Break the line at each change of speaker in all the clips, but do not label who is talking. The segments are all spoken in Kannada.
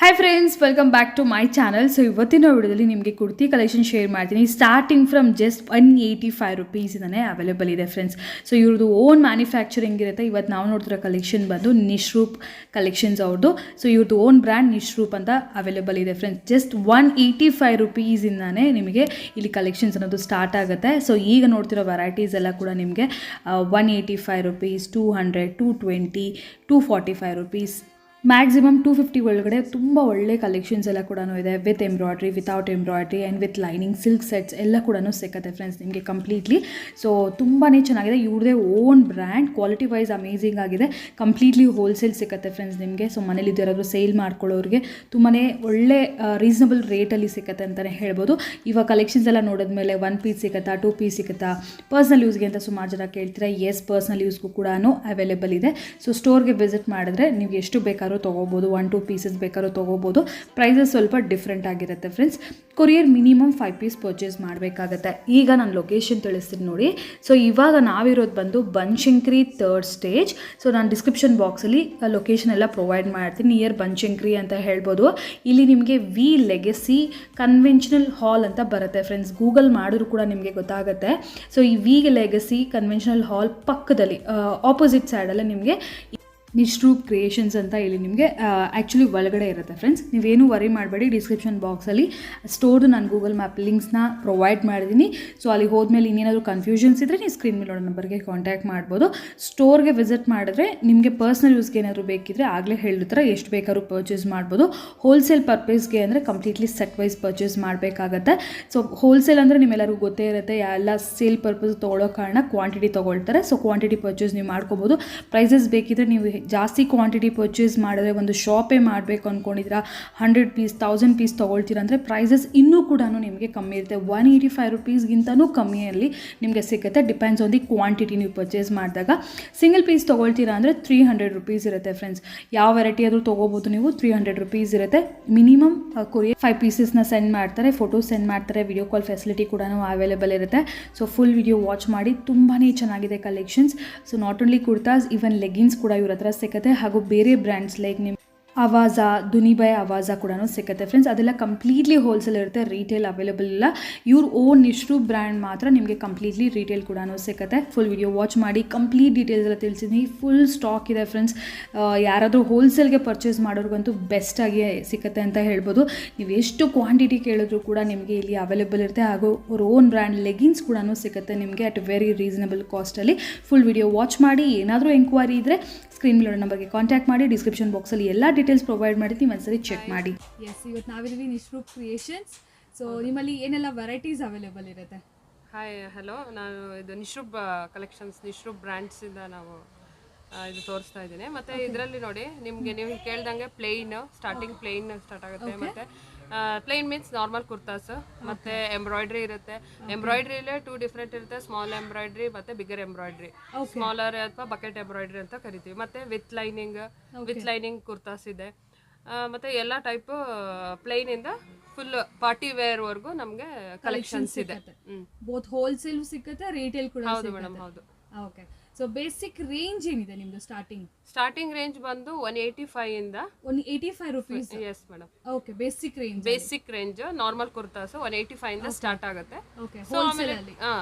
Hi friends, welcome back to my channel. So ಇವತ್ತಿನ ವಿಡಿಯೋದಲ್ಲಿ ನಿಮಗೆ ಕುರ್ತಿ ಕಲೆಕ್ಷನ್ ಶೇರ್ ಮಾಡ್ತೀನಿ. ಸ್ಟಾರ್ಟಿಂಗ್ ಫ್ರಮ್ ಜಸ್ಟ್ 185 ರುಪೀಸಿಂದನೇ ಅವೈಲೇಬಲ್ ಇದೆ ಫ್ರೆಂಡ್ಸ್. ಸೊ ಇವ್ರದ್ದು ಓನ್ ಮ್ಯಾನುಫ್ಯಾಕ್ಚರಿಂಗ್ ಇರುತ್ತೆ. ಇವತ್ತು ನಾವು ನೋಡ್ತಿರೋ ಕಲೆಕ್ಷನ್ ಬಂದು ನಿಶ್ರೂಪ್ ಕಲೆಕ್ಷನ್ಸ್ ಅವ್ರದ್ದು. ಸೊ ಇವ್ರದ್ದು ಓನ್ ಬ್ರ್ಯಾಂಡ್ ನಿಶ್ರೂಪ್ ಅಂತ ಅವೈಲೇಬಲ್ ಇದೆ ಫ್ರೆಂಡ್ಸ್. ಜಸ್ಟ್ 185 ರುಪೀಸಿಂದನೇ ನಿಮಗೆ ಇಲ್ಲಿ ಕಲೆಕ್ಷನ್ಸ್ ಅನ್ನೋದು ಸ್ಟಾರ್ಟ್ ಆಗುತ್ತೆ. ಸೊ ಈಗ ನೋಡ್ತಿರೋ ವೆರೈಟೀಸ್ ಎಲ್ಲ ಕೂಡ ನಿಮಗೆ 185 ರುಪೀಸ್, 200, 220, 245 ರುಪೀಸ್, ಮ್ಯಾಕ್ಸಿಮಮ್ 250 ಒಳಗಡೆ ತುಂಬ ಒಳ್ಳೆ ಕಲೆಕ್ಷನ್ಸ್ ಎಲ್ಲ ಕೂಡ ಇದೆ. With embroidery, without embroidery and with lining, silk sets ಎಲ್ಲ ಕೂಡ ಸಿಕ್ಕತ್ತೆ ಫ್ರೆಂಡ್ಸ್ ನಿಮಗೆ ಕಂಪ್ಲೀಟ್ಲಿ. ಸೊ ತುಂಬಾ ಚೆನ್ನಾಗಿದೆ. ಇವ್ರದೇ own brand, quality wise amazing ಆಗಿದೆ. ಕಂಪ್ಲೀಟ್ಲಿ ಹೋಲ್ಸೇಲ್ ಸಿಕ್ಕತ್ತೆ ಫ್ರೆಂಡ್ಸ್ ನಿಮಗೆ. ಸೊ ಮನೇಲಿ ಯಾರಾದರೂ ಸೇಲ್ ಮಾಡ್ಕೊಳ್ಳೋರಿಗೆ ತುಂಬಾ ಒಳ್ಳೆ ರೀಸನಬಲ್ ರೇಟಲ್ಲಿ ಸಿಕ್ಕತ್ತೆ ಅಂತಲೇ ಹೇಳ್ಬೋದು. ಇವಾಗ ಕಲೆಕ್ಷನ್ಸ್ ಎಲ್ಲ ನೋಡಿದ್ಮೇಲೆ 1 ಪೀಸ್ ಸಿಗುತ್ತಾ, 2 ಪೀಸ್ ಸಿಗುತ್ತಾ, ಪರ್ಸ್ನಲ್ ಯೂಸ್ಗೆ ಅಂತ ಸುಮಾರು ಜನ ಕೇಳ್ತೀರಾ. ಎಸ್, ಪರ್ಸ್ನಲ್ ಯೂಸ್ಗೂ ಕೂಡ ಅವೈಲೇಬಲ್ ಇದೆ. ಸೊ ಸ್ಟೋರ್ಗೆ ವಿಸಿಟ್ ಮಾಡಿದ್ರೆ ನೀವು ಎಷ್ಟು ಬೇಕಾದ್ರೂ ತೊಗೋಬೋದು. 1-2 ಪೀಸಸ್ ಬೇಕಾದ್ರೂ ತೊಗೋಬೋದು. ಪ್ರೈಸಸ್ ಸ್ವಲ್ಪ ಡಿಫ್ರೆಂಟ್ ಆಗಿರುತ್ತೆ friends. Courier minimum 5 piece purchase ಮಾಡಬೇಕಾಗತ್ತೆ. ಈಗ ನಾನು ಲೊಕೇಶನ್ ತಿಳಿಸ್ತೀನಿ ನೋಡಿ. ಸೊ ಇವಾಗ ನಾವಿರೋದು ಬಂದು ಬನಶಂಕರಿ 3rd ಸ್ಟೇಜ್. ಸೊ ನಾನು ಡಿಸ್ಕ್ರಿಪ್ಷನ್ ಬಾಕ್ಸಲ್ಲಿ ಲೊಕೇಶನ್ ಎಲ್ಲ ಪ್ರೊವೈಡ್ ಮಾಡ್ತೀನಿ. ನಿಯರ್ ಬನಶಂಕರಿ ಅಂತ ಹೇಳ್ಬೋದು. ಇಲ್ಲಿ ನಿಮಗೆ ವಿ ಲೆಗಸಿ ಕನ್ವೆನ್ಷನಲ್ ಹಾಲ್ ಅಂತ ಬರುತ್ತೆ ಫ್ರೆಂಡ್ಸ್. ಗೂಗಲ್ ಮಾಡಿದ್ರು ಕೂಡ ನಿಮಗೆ ಗೊತ್ತಾಗುತ್ತೆ. ಸೊ ಈ ವಿ ಲೆಗಸಿ ಕನ್ವೆನ್ಷನಲ್ ಹಾಲ್ ಪಕ್ಕದಲ್ಲಿ ಆಪೋಸಿಟ್ ಸೈಡಲ್ಲೇ ನಿಮಗೆ ನಿಶ್ರೂಪ್ ಕ್ರಿಯೇಷನ್ಸ್ ಅಂತ ಇಲ್ಲಿ ನಿಮಗೆ ಆ್ಯಕ್ಚುಲಿ ಒಳಗಡೆ ಇರುತ್ತೆ ಫ್ರೆಂಡ್ಸ್. ನೀವೇನು ವರಿ ಮಾಡಬೇಡಿ. ಡಿಸ್ಕ್ರಿಪ್ಷನ್ ಬಾಕ್ಸಲ್ಲಿ ಸ್ಟೋರ್ದು ನಾನು ಗೂಗಲ್ ಮ್ಯಾಪ್ ಲಿಂಕ್ಸ್ನ ಪ್ರೊವೈಡ್ ಮಾಡಿದ್ದೀನಿ. ಸೊ ಅಲ್ಲಿ ಹೋದ್ಮೇಲೆ ಇನ್ನೇನಾದರೂ ಕನ್ಫ್ಯೂಷನ್ಸ್ ಇದ್ದರೆ ನೀವು ಸ್ಕ್ರೀನ್ ಮೇಲೆ ನೋಡೋ ನಂಬರ್ಗೆ ಕಾಂಟ್ಯಾಕ್ಟ್ ಮಾಡ್ಬೋದು. ಸ್ಟೋರ್ಗೆ ವಿಸಿಟ್ ಮಾಡಿದ್ರೆ ನಿಮಗೆ ಪರ್ಸ್ನಲ್ ಯೂಸ್ಗೆ ಏನಾದರೂ ಬೇಕಿದ್ರೆ ಆಗಲೇ ಹೇಳಿರ್ತಾರೆ ಎಷ್ಟು ಬೇಕಾದ್ರೂ ಪರ್ಚೇಸ್ ಮಾಡ್ಬೋದು. ಹೋಲ್ಸೇಲ್ ಪರ್ಪಸ್ಗೆ ಅಂದರೆ ಕಂಪ್ಲೀಟ್ಲಿ ಸೆಟ್ ವೈಸ್ ಪರ್ಚೇಸ್ ಮಾಡಬೇಕಾಗತ್ತೆ. ಸೊ ಹೋಲ್ಸೇಲ್ ಅಂದರೆ ನಿಮ್ಮೆಲ್ಲರಿಗೂ ಗೊತ್ತೇ ಇರುತ್ತೆ. ಎಲ್ಲ ಸೇಲ್ ಪರ್ಪಸ್ ತೊಗೊಳ್ಳೋ ಕಾರಣ ಕ್ವಾಂಟಿಟಿ ತೊಗೊಳ್ತಾರೆ. ಸೊ ಕ್ವಾಂಟಿಟಿ ಪರ್ಚೇಸ್ ನೀವು ಮಾಡ್ಕೋಬೋದು. ಪ್ರೈಸಸ್ ಬೇಕಿದ್ರೆ ನೀವು ಜಾಸ್ತಿ ಕ್ವಾಂಟಿಟಿ ಪರ್ಚೇಸ್ ಮಾಡಿದ್ರೆ, ಒಂದು ಶಾಪೇ ಮಾಡಬೇಕು ಅಂದ್ಕೊಂಡಿದ್ದೀರಾ, 100 ಪೀಸ್ 1000 ಪೀಸ್ ತೊಗೊಳ್ತೀರಾ ಅಂದರೆ ಪ್ರೈಸಸ್ ಇನ್ನೂ ಕೂಡ ನಿಮಗೆ ಕಮ್ಮಿ ಇರುತ್ತೆ. 185 ರುಪೀಸ್ಗಿಂತನೂ ಕಮ್ಮಿಯಲ್ಲಿ ನಿಮಗೆ ಸಿಗುತ್ತೆ. ಡಿಪೆಂಡ್ಸ್ ಆನ್ ದಿ ಕ್ವಾಂಟಿಟಿ ನೀವು ಪರ್ಚೇಸ್ ಮಾಡಿದಾಗ. ಸಿಂಗಲ್ ಪೀಸ್ ತೊಗೊಳ್ತೀರಾ ಅಂದರೆ 300 ರುಪೀಸ್ ಇರುತ್ತೆ ಫ್ರೆಂಡ್ಸ್. ಯಾವ ವೆರೈಟಿ ಆದರೂ ತೊಗೋಬೋದು ನೀವು. 300 ರುಪೀಸ್ ಇರುತ್ತೆ. ಮಿನಿಮಮ್ ಕೊರಿಯರ್ 5 ಪೀಸಸ್ನ ಸೆಂಡ್ ಮಾಡ್ತಾರೆ, ಫೋಟೋ ಸೆಂಡ್ ಮಾಡ್ತಾರೆ. ವಿಡಿಯೋ ಕಾಲ್ ಫೆಸಿಲಿಟಿ ಕೂಡ ಅವೈಲೇಬಲ್ ಇರುತ್ತೆ. ಸೊ ಫುಲ್ ವಿಡಿಯೋ ವಾಚ್ ಮಾಡಿ. ತುಂಬಾ ಚೆನ್ನಾಗಿದೆ collections. So not only kurtas, even leggings ಕೂಡ ಇವ್ರ ಹತ್ರ ಸಿಗುತ್ತೆ. ಹಾಗೂ ಬೇರೆ ಬ್ರ್ಯಾಂಡ್ಸ್ ಲೈಕ್ ನಿಮ್ಮ ಅವಾಜಾ, ದುನಿಬೈ ಅವಾಜಾ ಕೂಡ ಸಿಗುತ್ತೆ ಫ್ರೆಂಡ್ಸ್. ಅದೆಲ್ಲ ಕಂಪ್ಲೀಟ್ಲಿ ಹೋಲ್ಸೇಲ್ ಇರುತ್ತೆ. ರೀಟೇಲ್ ಅವೈಲೇಬಲ್ ಇಲ್ಲ. ಇವ್ರ ಓನ್ ನಿಶ್ರೂಪ್ ಬ್ರ್ಯಾಂಡ್ ಮಾತ್ರ ನಿಮಗೆ ಕಂಪ್ಲೀಟ್ಲಿ ರೀಟೇಲ್ ಕೂಡ ಸಿಗುತ್ತೆ. ಫುಲ್ ವಿಡಿಯೋ ವಾಚ್ ಮಾಡಿ. ಕಂಪ್ಲೀಟ್ ಡೀಟೇಲ್ಸ್ ಎಲ್ಲ ತಿಳಿಸಿದ್ದೀನಿ. ಫುಲ್ ಸ್ಟಾಕ್ ಇದೆ ಫ್ರೆಂಡ್ಸ್. ಯಾರಾದರೂ ಹೋಲ್ಸೇಲ್ಗೆ ಪರ್ಚೇಸ್ ಮಾಡೋರಿಗಂತೂ ಬೆಸ್ಟಾಗಿ ಸಿಗುತ್ತೆ ಅಂತ ಹೇಳ್ಬೋದು. ನೀವು ಎಷ್ಟು ಕ್ವಾಂಟಿಟಿ ಕೇಳಿದ್ರು ಕೂಡ ನಿಮಗೆ ಇಲ್ಲಿ ಅವೈಲೇಬಲ್ ಇರುತ್ತೆ. ಹಾಗೂ ಅವ್ರ ಓನ್ ಬ್ರ್ಯಾಂಡ್ ಲೆಗಿನ್ಸ್ ಕೂಡ ಸಿಗುತ್ತೆ ನಿಮಗೆ ಅಟ್ ವೆರಿ ರೀಸನಬಲ್ ಕಾಸ್ಟಲ್ಲಿ. ಫುಲ್ ವಿಡಿಯೋ ವಾಚ್ ಮಾಡಿ. ಏನಾದರೂ ಎಂಕ್ವೈರಿ ಇದ್ದರೆ ಸ್ಕ್ರೀನ್ ಮೇಲೆ ನಂಬರ್ಗೆ ಕಾಂಟ್ಯಾಕ್ಟ್ ಮಾಡಿ. ಡಿಸ್ಕ್ರಿಪ್ಷನ್ ಬಾಕ್ಸಲ್ಲಿ ಎಲ್ಲ ಡೀಟೇಲ್ಸ್ ಪ್ರೊವೈಡ್ ಮಾಡಿರ್ತೀನಿ, ಒಂದ್ಸರಿ ಚೆಕ್ ಮಾಡಿ.
ಎಸ್, ಇವತ್ತು ನಾವಿದ್ದೀವಿ ನಿಶ್ರೂಪ್ ಕ್ರಿಯೇಷನ್ಸ್. ಸೊ ನಿಮ್ಮಲ್ಲಿ ಏನೆಲ್ಲ ವೆರೈಟೀಸ್ ಅವೈಲೇಬಲ್ ಇರುತ್ತೆ?
Hi, hello. ನಾನು ಇದು ನಿಶ್ರೂಪ್ ಕಲೆಕ್ಷನ್ಸ್, ನಿಶ್ರೂಪ್ ಬ್ರ್ಯಾಂಡ್ಸಿಂದ ನಾವು ಇದು ತೋರಿಸ್ತಾ ಇದ್ದೀನಿ. ಮತ್ತು ಇದರಲ್ಲಿ ನೋಡಿ, ನಿಮಗೆ ನೀವು ಕೇಳ್ದಂಗೆ ಸ್ಟಾರ್ಟಿಂಗ್ ಪ್ಲೇನ್ ಸ್ಟಾರ್ಟ್ ಆಗುತ್ತೆ. ಮತ್ತು ಪ್ಲೇನ್ ಮೀನ್ಸ್ ನಾರ್ಮಲ್ ಕುರ್ತಾಸ್, ಮತ್ತು ಎಂಬ್ರಾಯ್ಡ್ರಿ ಇರುತ್ತೆ. ಎಂಬ್ರಾಯ್ಡ್ರಿಲೇ 2 ಡಿಫ್ರೆಂಟ್ ಇರುತ್ತೆ. ಸ್ಮಾಲ್ ಎಂಬ್ರಾಯ್ಡ್ರಿ ಮತ್ತು ಬಿಗರ್ ಎಂಬ್ರಾಯ್ಡ್ರಿ. ಸ್ಮಾಲರ್ ಅಥವಾ ಬಕೆಟ್ ಎಂಬ್ರಾಯ್ಡ್ರಿ ಅಂತ ಕರಿತೀವಿ. ಮತ್ತು ವಿತ್ ಲೈನಿಂಗ್ ಕುರ್ತಾಸ್ ಇದೆ. ಮತ್ತು ಎಲ್ಲ ಟೈಪ್ ಪ್ಲೇನಿಂದ ಫುಲ್ ಪಾರ್ಟಿ ವೇರ್ವರೆಗೂ ನಮಗೆ ಕಲೆಕ್ಷನ್ಸ್ ಇದೆ.
ಬೋತ್ ಹೋಲ್ಸೇಲ್ ಸಿಗುತ್ತೆ, ರಿಟೇಲ್ ಕೂಡ.
ಹೌದು ಮೇಡಮ್, ಹೌದು.
ಓಕೆ. ಸೊ ಬೇಸಿಕ್ ರೇಂಜ್ ಏನಿದೆ ನಿಮ್ದು?
ಸ್ಟಾರ್ಟಿಂಗ್ ರೇಂಜ್ ಬಂದು 185 ಇಂದ
185 rupees.
Yes madam.
Okay. Basic range
normal kurtas 185 ಇಂದ ಸ್ಟಾರ್ಟ್ ಆಗುತ್ತೆ.
ಓಕೆ. ಹೋಲ್ಸೇಲ್ ಅಲ್ಲಿ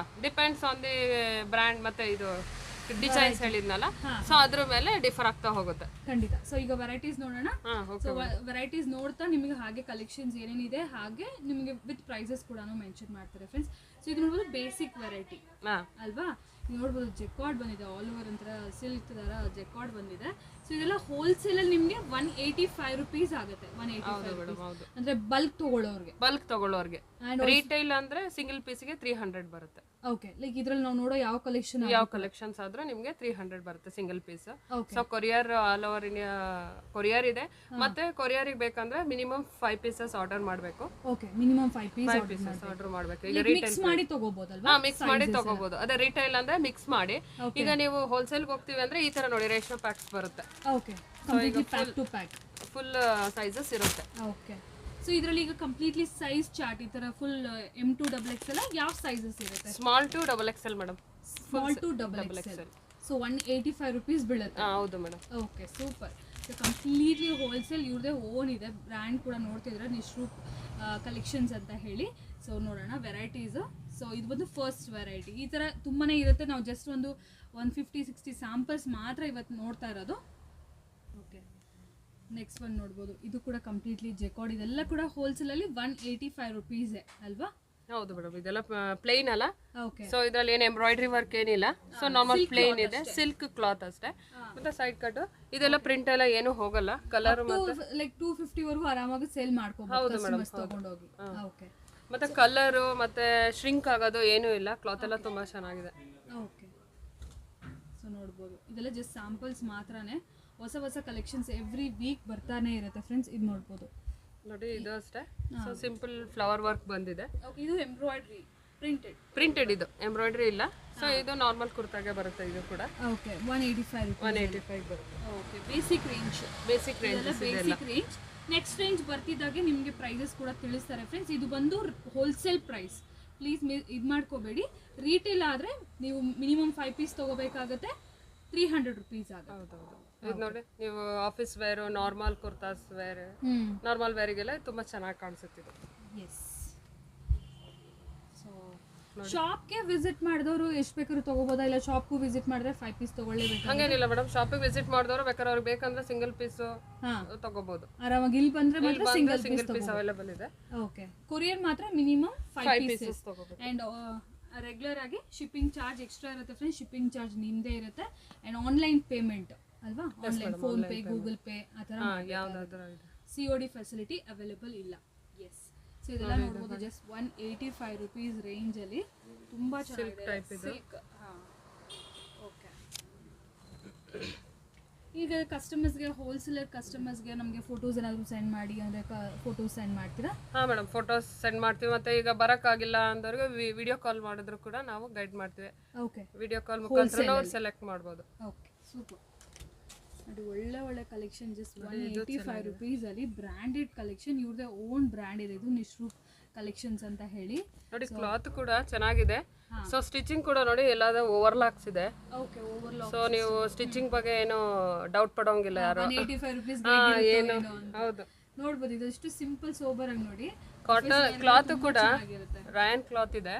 ಡಿಪೆಂಡ್ಸ್ ಆನ್ ದಿ ಬ್ರ್ಯಾಂಡ್. ಮತ್ತೆ ಇದು ಡಿಸೈನ್ಸ್ ಹೇಳಿದ್ನಲ್ಲ, ಸೊ ಅದ್ರ ಮೇಲೆ ಡಿಫರ್ ಆಗ್ತಾ ಹೋಗುತ್ತೆ.
ಖಂಡಿತ. ಸೊ ಈಗ ವೆರೈಟೀಸ್ ನೋಡೋಣ. ಸೊ ವೆರೈಟೀಸ್ ನೋಡ್ತಾ ನಿಮಗೆ ಹಾಗೆ ಕಲೆಕ್ಷನ್ಸ್ ಏನೇನಿದೆ ಹಾಗೆ ನಿಮಗೆ ವಿತ್ ಪ್ರೈಸಸ್ ಕೂಡ ಮೆನ್ಷನ್ ಮಾಡ್ತಾರೆ ಫ್ರೆಂಡ್ಸ್. ಸೊ ಇದು ನೋಡ್ಬೋದು ಬೇಸಿಕ್ ವೆರೈಟಿ ಅಲ್ವಾ? ನೋಡ್ಬೋದು ಜೆಕಾರ್ಡ್ ಬಂದಿದೆ. ಆಲ್ ಓವರ್ ಒಂಥರ ಸಿಲ್ಕ್ ತರ ಜೆಕಾರ್ಡ್ ಬಂದಿದೆ. ಸೊ ಇದೆಲ್ಲ ಹೋಲ್ಸೇಲ್ ಅಲ್ಲಿ ನಿಮಗೆ 185 ರುಪೀಸ್ ಆಗುತ್ತೆ. 185 ಅಂದ್ರೆ ಬಲ್ಕ್
ತಗೊಳ್ಳೋರ್ಗೆ. ರಿಟೇಲ್ ಅಂದ್ರೆ ಸಿಂಗಲ್ ಪೀಸ್ಗೆ 300 ಬರುತ್ತೆ.
ಓಕೆ. ಲೈಕ್ ಇದ್ರಲ್ಲಿ ನಾವು ನೋಡೋ ಯಾವ
ಕಲೆಕ್ಷನ್ಸ್ ಆದ್ರೆ ನಿಮಗೆ 300 ಬರುತ್ತೆ single piece. So courier all over India courier ಇದೆ. ಮತ್ತೆ ಕೊರಿಯರಿಗೆ ಬೇಕಂದ್ರೆ ಮಿನಿಮಮ್ 5 ಪೀಸಸ್ ಆರ್ಡರ್ ಮಾಡಬೇಕು.
ಓಕೆ. ಮಿನಿಮಮ್ 5 ಪೀಸಸ್
ಆರ್ಡರ್ ಮಾಡಬೇಕು.
ಈಗ ಮಿಕ್ಸ್ ಮಾಡಿ ತಗೋಬಹುದಲ್ವಾ?
ಮಿಕ್ಸ್ ಮಾಡಿ ತಗೋಬಹುದು. ಅದೇ ರಿಟೇಲ್ ಅಂದ್ರೆ ಮಿಕ್ಸ್ ಮಾಡಿ. ಈಗ ನೀವು ಹೋಲ್ಸೇಲ್ ಹೋಗ್ತೀವಿ ಅಂದ್ರೆ ಈ ತರ ನೋಡಿ, ರೇಷಿಯೋ ಪ್ಯಾಕ್ಸ್ ಬರುತ್ತೆ.
Okay. Completely pack to pack
full sizes ಇರುತ್ತೆ.
ಓಕೆ. ಸೊ ಇದರಲ್ಲಿ ಈಗ ಕಂಪ್ಲೀಟ್ಲಿ ಸೈಜ್ ಚಾರ್ಟ್ ಈ ತರ ಫುಲ್ M2 XXL ಯಾವ ಸೈಜಸ್ ಇರುತ್ತೆ?
Small to XXL madam.
Small to XXL. So 185 rupees ಬೀಳುತ್ತೆ.
ಹೌದು madam.
Okay, super. Completely wholesale ಇವ್ರದೇ ಓನ್ ಇದೆ, ಬ್ರ್ಯಾಂಡ್ ಕೂಡ ನೋಡ್ತಿದ್ರೆ ನಿಶ್ರೂಪ್ ಕಲೆಕ್ಷನ್ಸ್ ಅಂತ ಹೇಳಿ. ಸೊ ನೋಡೋಣ ವೆರೈಟೀಸು. ಸೊ ಇದು ಬಂದು ಫಸ್ಟ್ ವೆರೈಟಿ. ಈ ಥರ ತುಂಬಾ ಇರುತ್ತೆ, ನಾವು ಜಸ್ಟ್ ಒಂದು 150-60 ಸ್ಯಾಂಪಲ್ಸ್ ಮಾತ್ರ ಇವತ್ತು ನೋಡ್ತಾ ಇರೋದು. ಓಕೆ, ನೆಕ್ಸ್ಟ್ ಒನ್ ನೋಡ್ಬೋದು. ಇದು ಕೂಡ ಕಂಪ್ಲೀಟ್ಲಿ ಜೆಕಾರ್ಡ್. ಇದೆಲ್ಲ ಕೂಡ ಹೋಲ್ಸೇಲಲ್ಲಿ 185 ರುಪೀಸೇ ಅಲ್ವಾ?
ಹೌದು ಮೇಡಮ್, ಇದೆಲ್ಲ ಪ್ಲೇನ್ ಅಲ್ಲ.
ಓಕೆ,
ಸೊ ಇದ್ರಲ್ಲಿ ಏನು ಎಂಬ್ರಾಯ್ಡ್ರಿ ವರ್ಕ್ ಏನಿಲ್ಲ. ಸೊ ನಾರ್ಮಲ್ ಪ್ಲೇನ್ ಇದೆ, ಸಿಲ್ಕ್ ಕ್ಲಾತ್ ಅಷ್ಟೇ. ಮತ್ತೆ ಸೈಡ್ ಕಟ್ ಇದೆಲ್ಲ ಪ್ರಿಂಟ್ ಎಲ್ಲ ಏನು ಹೋಗಲ್ಲ. ಕಲರ್
ಲೈಕ್ 250 ವರೆಗೂ ಆರಾಮಾಗಿ ಸೇಲ್ ಮಾಡ್ಕೋಬಹುದು ಕಸ್ಟಮರ್ಸ್ ತಗೊಂಡೋಗಿ. ಓಕೆ,
ಮತ್ತೆ ಕಲರ್ ಮತ್ತೆ ಶ್ರಿಂಕ್ ಆಗೋದು ಏನೂ ಇಲ್ಲ. ಕ್ಲಾತ್ ಎಲ್ಲ ತುಂಬಾ ಚೆನ್ನಾಗಿದೆ.
ಓಕೆ, ಸೊ ನೋಡ್ಬೋದು ಇದೆಲ್ಲ ಜಸ್ಟ್ ಸ್ಯಾಂಪಲ್ಸ್ ಮಾತ್ರನೇ. ಹೊಸ ಹೊಸ ಕಲೆಕ್ಷನ್ಸ್ ಎವ್ರಿ ವೀಕ್ ಬರ್ತಾನೆ ಇರುತ್ತೆ ಫ್ರೆಂಡ್ಸ್. ಇದು ನೋಡ್ಬೋದು
ನೋಡಿ, ಇದು ಅಷ್ಟೇ. ಸೊ ಸಿಂಪಲ್ ಫ್ಲವರ್ ವರ್ಕ್ ಬಂದಿದೆ.
ಓಕೆ, ಇದು ಎಂಬ್ರಾಯ್ಡ್ರಿ
ಪ್ರಿಂಟೆಡ್, ಇದು ಎಂಬ್ರಾಯ್ಡ್ರಿ ಇಲ್ಲ. ಸೊ ಇದು ನಾರ್ಮಲ್ ಕುರ್ತಾಗೆ ಬರುತ್ತೆ. ಇದು ಕೂಡ
ಓಕೆ 185
ಬರುತ್ತೆ.
Okay, basic range.
Basic
range. Next range ಬರ್ತಿದ್ದಾಗೆ ನಿಮಗೆ ಪ್ರೈಸಸ್ ಕೂಡ ತಿಳಿಸ್ತಾರೆ ಫ್ರೆಂಡ್ಸ್. ಇದು ಬಂದು ಹೋಲ್ಸೇಲ್ ಪ್ರೈಸ್, ಪ್ಲೀಸ್ ಇದು ಮಾಡ್ಕೋಬೇಡಿ. ರೀಟೇಲ್ ಆದರೆ ನೀವು ಮಿನಿಮಮ್ 5 ಪೀಸ್ ತೊಗೋಬೇಕಾಗುತ್ತೆ, 300 ರುಪೀಸ್ ಆಗುತ್ತೆ.
ಹೌದೌದು, ಇದು ನೋಡಿ ನೀವು office wear, normal kurtas wear, normal ವೇರಿಗೆಲ್ಲ ತುಂಬಾ ಚೆನ್ನಾಗಿ ಕಾಣಿಸುತ್ತೆ ಇದು.
ಎಸ್, ಸೊ ಶಾಪ್ಗೆ ವಿಸಿಟ್ ಮಾಡಿದವರು ಎಷ್ಟು ಬೇಕಾದ್ರೂ ತಗೋಬೋದಾ, ಇಲ್ಲ ಶಾಪ್ಗೂ ವಿಸಿಟ್ ಮಾಡಿದ್ರೆ 5 ಪೀಸ್ ತಗೊಳ್ಳೇಬೇಕು?
ಹಂಗೇನಿಲ್ಲ ಮೇಡಮ್, ಶಾಪಿಗೆ ವಿಸಿಟ್ ಮಾಡಿದವರು ಬೇಕಾದ್ರೆ ಅವ್ರಿಗೆ ಬೇಕಂದ್ರೆ ಸಿಂಗಲ್ ಪೀಸ್ ತಗೋಬಹುದು.
ಆರಾಮಾಗಿ ಇಲ್ಲಿ ಬಂದ್ರೆ ಮಾತ್ರ ಸಿಂಗಲ್
ಪೀಸ್ ಅವೈಲೇಬಲ್ ಇದೆ.
ಓಕೆ, ಕೊರಿಯರ್ ಮಾತ್ರ ಮಿನಿಮಮ್ 5 ಪೀಸಸ್
ತಗೋಬಹುದು.
ಅಂಡ್ ರೆಗ್ಯುಲರ್ ಆಗಿ ಶಿಪ್ಪಿಂಗ್ ಚಾರ್ಜ್ ಎಕ್ಸ್ಟ್ರಾ ಇರುತ್ತೆ ಫ್ರೆಂಡ್ಸ್. ಶಿಪ್ಪಿಂಗ್ ಚಾರ್ಜ್ ನಿಮ್ಮದೇ ಇರುತ್ತೆ. ಅಂಡ್ ಆನ್ಲೈನ್ ಪೇಮೆಂಟ್ ಅಲ್ವಾ? Online phone pay, Google pay ಆ ಥರ
ಯಾವ್ದಾದ್ರು
COD ಫೆಸಿಲಿಟಿ ಅವೈಲೇಬಲ್ ಇಲ್ಲ. ಎಸ್, ಸೊ ಇದೆಲ್ಲ ನೋಡ್ಬೋದು. ಜಸ್ಟ್ 185 ರುಪೀಸ್ ರೇಂಜಲ್ಲಿ ತುಂಬ ಚೆನ್ನಾಗಿದೆ. ಸಿಲ್ಕ್. ಹಾಂ, ಓಕೆ. ಈಗ ಕಸ್ಟಮರ್ಸ್ಗೆ, ಹೋಲ್ಸೇಲರ್ ಕಸ್ಟಮರ್ಸ್ಗೆ ನಮಗೆ ಫೋಟೋಸ್ ಏನಾದರೂ ಸೆಂಡ್ ಮಾಡಿ ಅಂದರೆ ಫೋಟೋಸ್ ಸೆಂಡ್ ಮಾಡ್ತೀರಾ?
ಹಾಂ ಮೇಡಮ್, ಫೋಟೋಸ್ ಸೆಂಡ್ ಮಾಡ್ತೀವಿ. ಮತ್ತೆ ಈಗ ಬರೋಕ್ಕಾಗಿಲ್ಲ ಅಂದವ್ರಿಗೆ ವಿಡಿಯೋ ಕಾಲ್ ಮಾಡಿದ್ರು ಕೂಡ ನಾವು ಗೈಡ್ ಮಾಡ್ತೀವಿ.
ಓಕೆ,
ವಿಡಿಯೋ ಕಾಲ್ ಮುಖಾಂತರ ನಾವು ಸೆಲೆಕ್ಟ್ ಮಾಡ್ಬೋದು.
Okay, super. ಅದು ಒಳ್ಳೆ ಕಲೆಕ್ಷನ್. ಜಸ್ಟ್ 185 ರುಪೀಸಲ್ಲಿ ಬ್ರ್ಯಾಂಡೆಡ್ ಕಲೆಕ್ಷನ್. ಇವ್ರದೇ ಓನ್ ಬ್ರ್ಯಾಂಡ್ ಇದೆ, ಇದು ನಿಶ್ರೂಪ್ ಕಲೆಕ್ಷನ್ಸ್ ಅಂತ ಹೇಳಿ.
ನೋಡಿ, ಕ್ಲಾತ್ ಕೂಡ ಚೆನ್ನಾಗಿದೆ. ಸೊ ಸ್ಟಿಚಿಂಗ್ ಕೂಡ ನೋಡಿ ಎಲ್ಲಾದ ಓವರ್ಲಾಕ್ಸ್ ಇದೆ.
Okay, overlock.
ಸೊ ನೀವು ಸ್ಟಿಚಿಂಗ್ ಬಗ್ಗೆ ಏನು ಡೌಟ್ ಪಡೋಂಗಿಲ್ಲ ಯಾರು.
185 ರುಪೀಸ್
ಏನು ಹೌದು
ನೋಡ್ಬೋದು. ಇದು ಎಷ್ಟು ಸಿಂಪಲ್ ಸೋಬರ್ ಆಗಿ ನೋಡಿ.
ಕಾಟನ್ ಕ್ಲಾತ್ ಕೂಡ ರಾಯನ್ ಕ್ಲಾತ್ ಇದೆ.